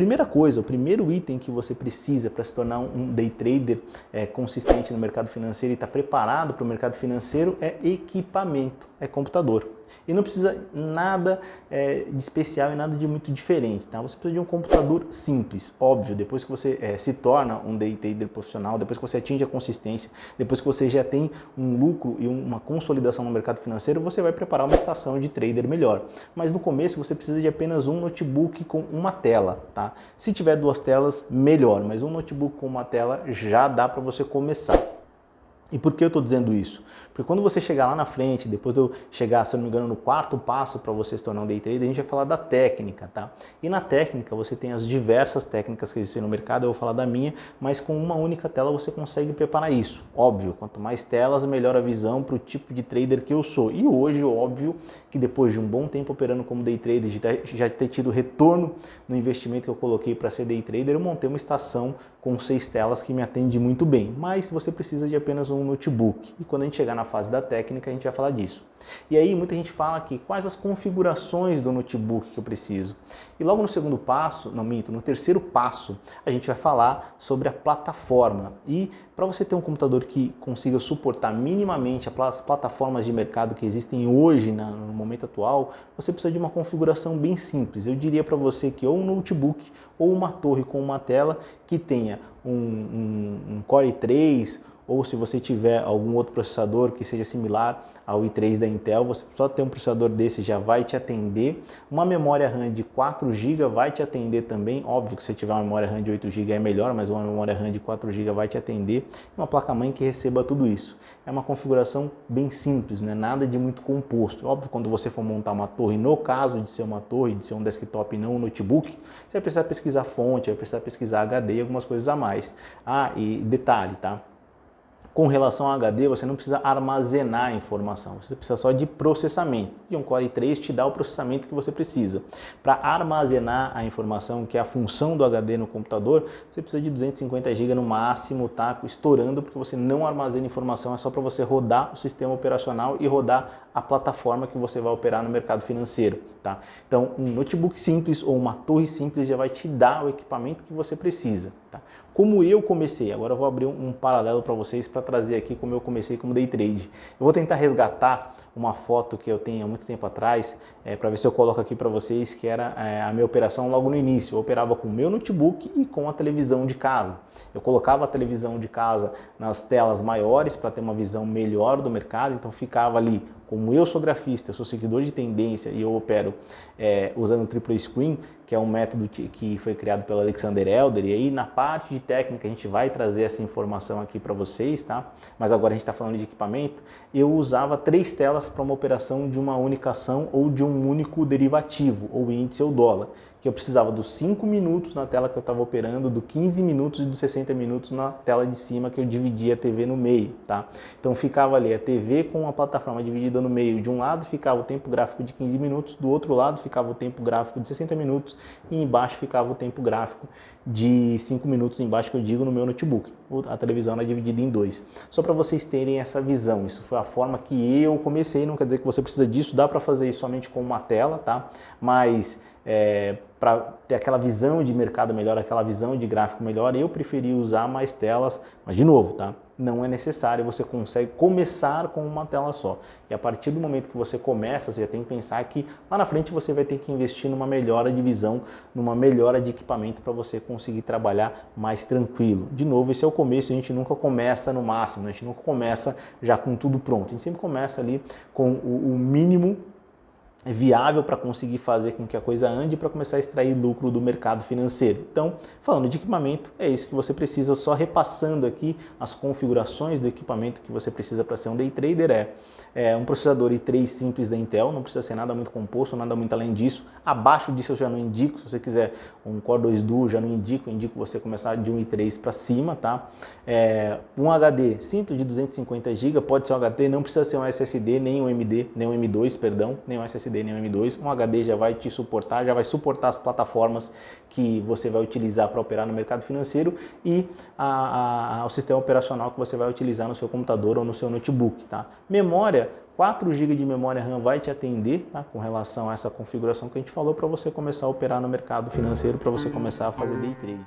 primeira coisa, o primeiro item que você precisa para se tornar um day trader consistente no mercado financeiro e estar preparado para o mercado financeiro é equipamento, é computador. E não precisa nada de especial e nada de muito diferente, tá? Você precisa de um computador simples, óbvio, depois que você se torna um day trader profissional, depois que você atinge a consistência, depois que você já tem um lucro e uma consolidação no mercado financeiro, você vai preparar uma estação de trader melhor. Mas no começo você precisa de apenas um notebook com uma tela, tá? Se tiver duas telas, melhor, mas um notebook com uma tela já dá para você começar. E por que eu estou dizendo isso? Porque quando você chegar lá na frente, depois de eu chegar, se eu não me engano, no quarto passo para você se tornar um day trader, a gente vai falar da técnica, tá? E na técnica você tem as diversas técnicas que existem no mercado, eu vou falar da minha, mas com uma única tela você consegue preparar isso. Óbvio, quanto mais telas, melhor a visão para o tipo de trader que eu sou. E hoje, óbvio, que depois de um bom tempo operando como day trader, de já ter tido retorno no investimento que eu coloquei para ser day trader, eu montei uma estação com 6 telas que me atende muito bem. Mas você precisa de apenas um notebook. E quando a gente chegar na fase da técnica, a gente vai falar disso. E aí muita gente fala aqui, quais as configurações do notebook que eu preciso? E logo no segundo passo, não minto, no terceiro passo, a gente vai falar sobre a plataforma. E para você ter um computador que consiga suportar minimamente as plataformas de mercado que existem hoje, no momento atual, você precisa de uma configuração bem simples. Eu diria para você que ou um notebook ou uma torre com uma tela que tenha um Core i3, ou se você tiver algum outro processador que seja similar ao i3 da Intel, você só ter um processador desse já vai te atender. Uma memória RAM de 4 GB vai te atender também. Óbvio que se tiver uma memória RAM de 8 GB é melhor, mas uma memória RAM de 4 GB vai te atender. Uma placa-mãe que receba tudo isso. É uma configuração bem simples, não é nada de muito composto. Óbvio, quando você for montar uma torre, no caso de ser uma torre, de ser um desktop e não um notebook, você vai precisar pesquisar fonte, vai precisar pesquisar HD e algumas coisas a mais. Ah, e detalhe, tá? Com relação ao HD, você não precisa armazenar a informação, você precisa só de processamento. E um Core i3 te dá o processamento que você precisa. Para armazenar a informação, que é a função do HD no computador, você precisa de 250 GB no máximo, tá? Estourando, porque você não armazena informação, é só para você rodar o sistema operacional e rodar a plataforma que você vai operar no mercado financeiro, tá? Então, um notebook simples ou uma torre simples já vai te dar o equipamento que você precisa, tá? Como eu comecei, agora eu vou abrir um paralelo para vocês para trazer aqui como eu comecei como day trade. Eu vou tentar resgatar uma foto que eu tenho há muito tempo atrás, para ver se eu coloco aqui para vocês, que era a minha operação logo no início. Eu operava com o meu notebook e com a televisão de casa. Eu colocava a televisão de casa nas telas maiores para ter uma visão melhor do mercado, então ficava ali. Como eu sou grafista, eu sou seguidor de tendência e eu opero usando o Triple Screen, que é um método que foi criado pelo Alexander Elder, e aí na parte de técnica a gente vai trazer essa informação aqui para vocês, tá? Mas agora a gente está falando de equipamento. Eu usava 3 telas para uma operação de uma única ação ou de um único derivativo, ou índice ou dólar, que eu precisava dos 5 minutos na tela que eu estava operando, do 15 minutos e dos 60 minutos na tela de cima que eu dividia a TV no meio, tá? Então ficava ali a TV com a plataforma dividida no meio. De um lado ficava o tempo gráfico de 15 minutos, do outro lado ficava o tempo gráfico de 60 minutos e embaixo ficava o tempo gráfico de 5 minutos, embaixo que eu digo no meu notebook. A televisão era dividida em 2. Só para vocês terem essa visão, isso foi a forma que eu comecei, não quer dizer que você precisa disso, dá para fazer isso somente com uma tela, tá? Mas para ter aquela visão de mercado melhor, aquela visão de gráfico melhor, eu preferi usar mais telas, mas de novo, tá? Não é necessário, você consegue começar com uma tela só. E a partir do momento que você começa, você já tem que pensar que lá na frente você vai ter que investir numa melhora de visão, numa melhora de equipamento para você conseguir trabalhar mais tranquilo. De novo, esse é o começo, a gente nunca começa no máximo, a gente nunca começa já com tudo pronto. A gente sempre começa ali com o mínimo viável para conseguir fazer com que a coisa ande para começar a extrair lucro do mercado financeiro. Então, falando de equipamento, é isso que você precisa, só repassando aqui as configurações do equipamento que você precisa para ser um day trader. Um processador i3 simples da Intel, não precisa ser nada muito composto, nada muito além disso. Abaixo disso eu já não indico, se você quiser um Core 2 Duo, já não indico, eu indico você começar de um i3 para cima, tá? Um HD simples de 250 GB, pode ser um HD, não precisa ser um SSD, nem um M2, perdão, nem um SSD. SSD nem um M2, um HD já vai te suportar, já vai suportar as plataformas que você vai utilizar para operar no mercado financeiro e o sistema operacional que você vai utilizar no seu computador ou no seu notebook, tá? Memória, 4 GB de memória RAM vai te atender, tá? Com relação a essa configuração que a gente falou, para você começar a operar no mercado financeiro, para você começar a fazer day trade.